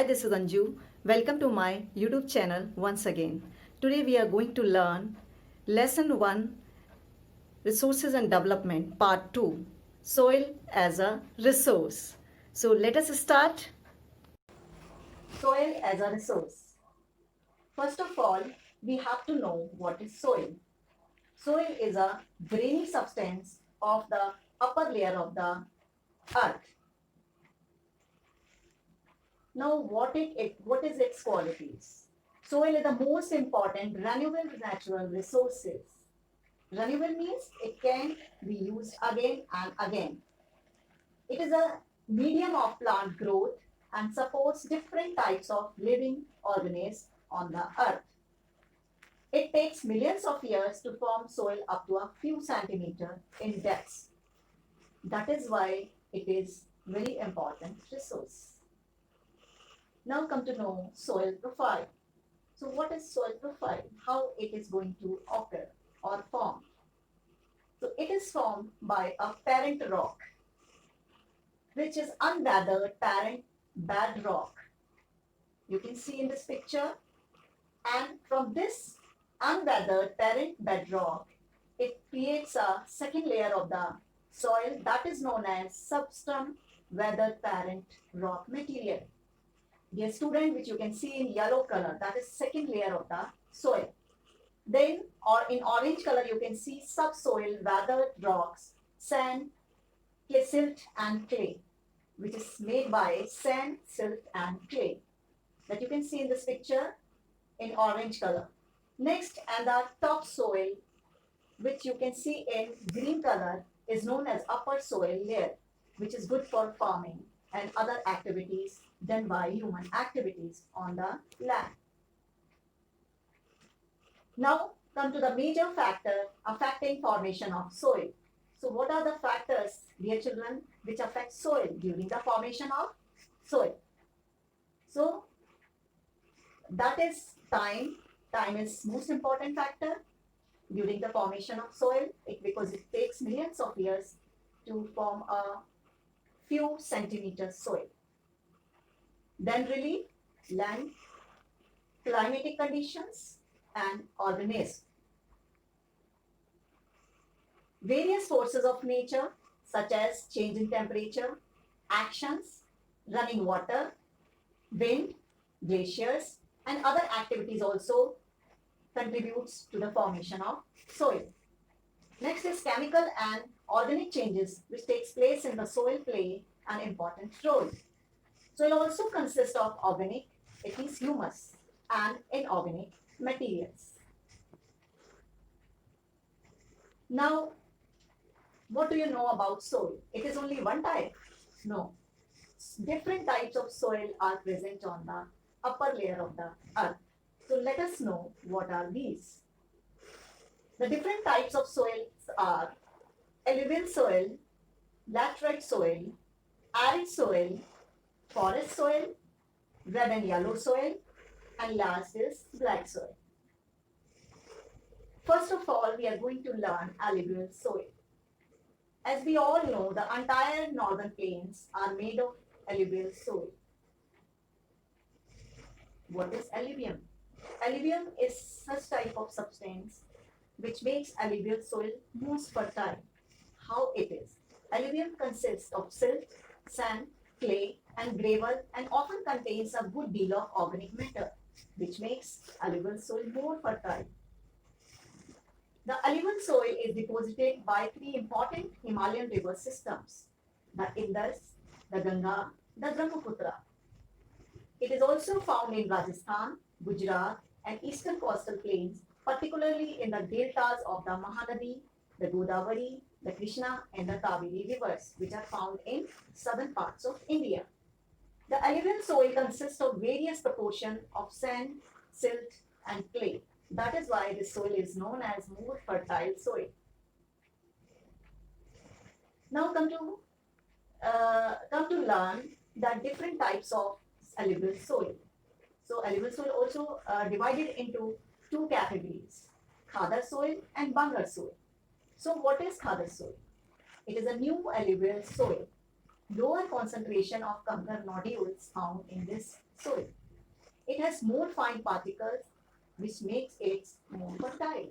Hi, this is Anju. Welcome to my YouTube channel once again. Today we are going to learn Lesson 1 Resources and Development Part 2 Soil as a Resource. So let us start. Soil as a resource. First of all, we have to know what is soil. Soil is a grainy substance of the upper layer of the earth. Now, what is its qualities? Soil is the most important renewable natural resources. Renewable means it can be used again and again. It is a medium of plant growth and supports different types of living organisms on the earth. It takes millions of years to form soil up to a few centimeters in depth. That is why it is very important resource. Now come to know soil profile. So what is soil profile? How it is going to occur or form? So it is formed by a parent rock, which is unweathered parent bedrock. You can see in this picture. And from this unweathered parent bedrock, it creates a second layer of the soil that is known as substratum weathered parent rock material. Dear student, which you can see in yellow color, that is second layer of the soil. Then, or in orange color, you can see subsoil weathered rocks, sand, silt and clay, which is made by sand, silt and clay, that you can see in this picture in orange color. Next, and the topsoil, which you can see in green color, is known as upper soil layer, which is good for farming and other activities done by human activities on the land. Now come to the major factor affecting formation of soil. So what are the factors, dear children, which affect soil during the formation of soil? So that is time. Time is most important factor during the formation of soil because it takes millions of years to form a few centimeters soil. Then relief, land, climatic conditions and organisms. Various forces of nature such as change in temperature, actions, running water, wind, glaciers and other activities also contributes to the formation of soil. Next is chemical and organic changes which takes place in the soil play an important role. Soil also consists of organic, it means humus, and inorganic materials. Now, what do you know about soil? It is only one type? No. Different types of soil are present on the upper layer of the earth. So let us know what are these. The different types of soils are alluvial soil, laterite soil, arid soil, forest soil, red and yellow soil, and last is black soil. First of all, we are going to learn alluvial soil. As we all know, the entire northern plains are made of alluvial soil. What is alluvium? Alluvium is such type of substance which makes alluvial soil most fertile. How it is? Alluvium consists of silt, sand, clay and gravel and often contains a good deal of organic matter which makes alluvial soil more fertile. The alluvial soil is deposited by three important Himalayan river systems, the Indus, the Ganga, the Brahmaputra. It is also found in Rajasthan, Gujarat and eastern coastal plains, particularly in the deltas of the Mahanadi, the Godavari, the Krishna and the Kaveri rivers, which are found in southern parts of India. The alluvial soil consists of various proportion of sand, silt and clay. That is why this soil is known as more fertile soil. Now come to learn the different types of alluvial soil. So alluvial soil also divided into two categories, khadar soil and bangar soil. So what is khadar soil? It is a new alluvial soil. Lower concentration of conker nodules found in this soil. It has more fine particles, which makes it more fertile.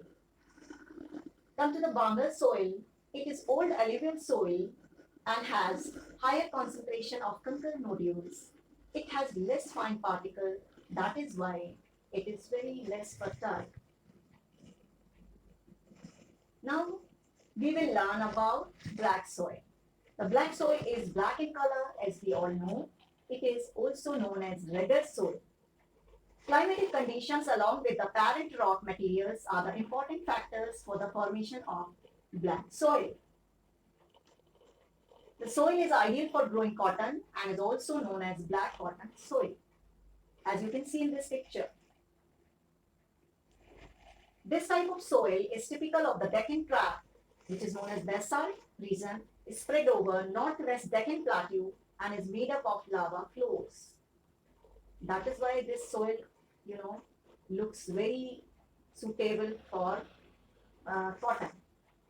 Come to the Bangal soil. It is old alluvial soil and has higher concentration of conker nodules. It has less fine particle, that is why it is very less fertile. Now we will learn about black soil. The black soil is black in color, as we all know. It is also known as redder soil. Climatic conditions along with the parent rock materials are the important factors for the formation of black soil. The soil is ideal for growing cotton and is also known as black cotton soil, as you can see in this picture. This type of soil is typical of the Deccan Tract, which is known as basalt region, is spread over northwest Deccan Plateau and is made up of lava flows. That is why this soil, looks very suitable for cotton.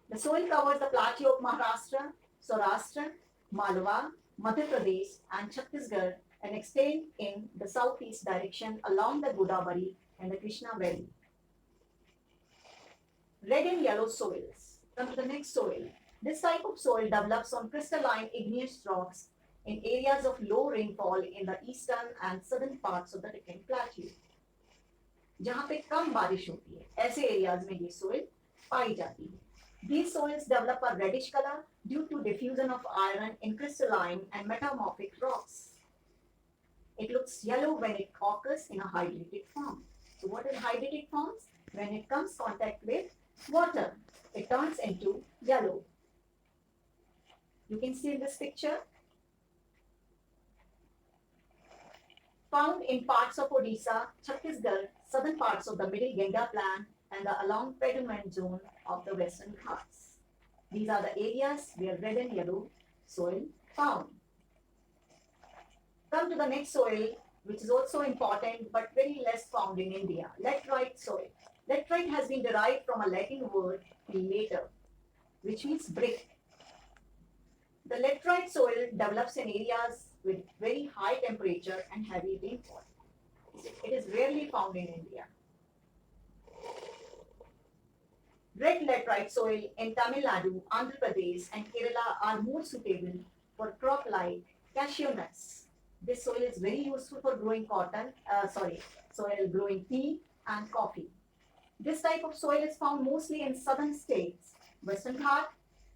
The soil covers the plateau of Maharashtra, Saurashtra, Malwa, Madhya Pradesh, and Chhattisgarh and extend in the southeast direction along the Godavari and the Krishna Valley. Red and yellow soils. Come to the next soil. This type of soil develops on crystalline igneous rocks in areas of low rainfall in the eastern and southern parts of the Deccan Plateau. जहाँ पे कम बारिश होती है, ऐसे areas में ये soil पाई जाती है. These soils develop a reddish color due to diffusion of iron in crystalline and metamorphic rocks. It looks yellow when it occurs in a hydrated form. So what is hydrated forms? When it comes contact with water, it turns into yellow. You can see in this picture. Found in parts of Odisha, Chhattisgarh, southern parts of the middle Ganga Plain and the along pediment zone of the Western Ghats. These are the areas where red and yellow soil found. Come to the next soil, which is also important but very less found in India, laterite soil. Laterite has been derived from a Latin word later, which means brick. The laterite soil develops in areas with very high temperature and heavy rainfall. It is rarely found in India. Red laterite soil in Tamil Nadu, Andhra Pradesh, and Kerala are more suitable for crop like cashew nuts. This soil is very useful for growing growing tea and coffee. This type of soil is found mostly in southern states, Western Ghat,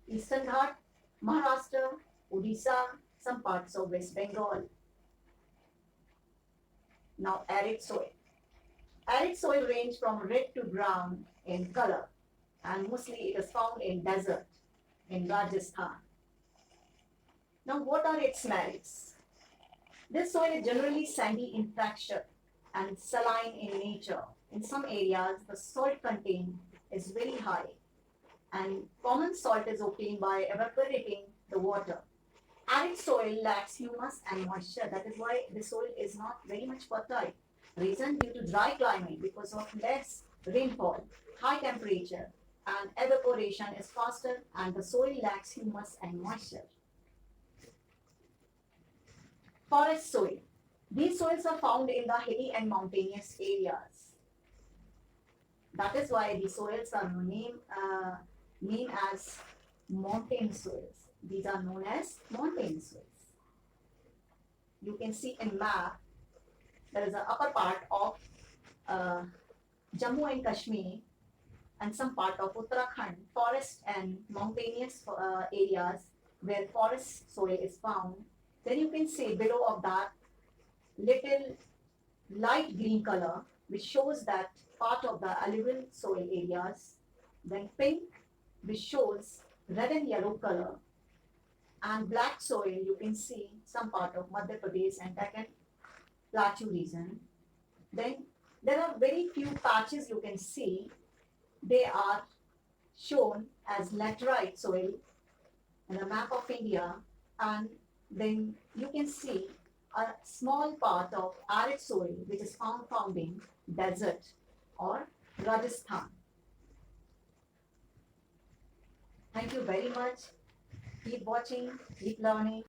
Eastern Ghat, Maharashtra, Odisha, some parts of West Bengal. Now arid soil. Arid soil range from red to brown in color and mostly it is found in desert in Rajasthan. Now what are its merits? This soil is generally sandy in texture and saline in nature. In some areas, the salt content is very high and common salt is obtained by evaporating the water. Arid soil lacks humus and moisture. That is why the soil is not very much fertile. Reason due to dry climate because of less rainfall, high temperature and evaporation is faster and the soil lacks humus and moisture. Forest soil. These soils are found in the hilly and mountainous areas. That is why the soils are named as mountain soils. These are known as mountain soils. You can see in map, there is an upper part of Jammu and Kashmir and some part of Uttarakhand, forest and mountainous areas where forest soil is found. Then you can see below of that little light green color, which shows that part of the alluvial soil areas. Then pink, which shows red and yellow color. And black soil, you can see some part of Madhya Pradesh and Deccan Plateau region. Then there are very few patches you can see. They are shown as laterite soil in the map of India. And then you can see a small part of arid soil which is found in desert or Rajasthan. Thank you very much. Keep watching, keep learning.